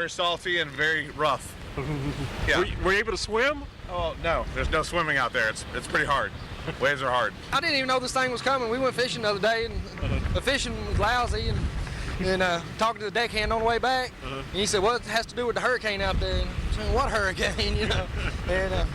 very salty and very rough. Yeah. Were you able to swim? Oh, no. There's no swimming out there. It's pretty hard. Waves are hard. I didn't even know this thing was coming. We went fishing the other day, and the fishing was lousy, and talking to the deckhand on the way back, and he said, well, it has to do with the hurricane out there. And I said, what hurricane, And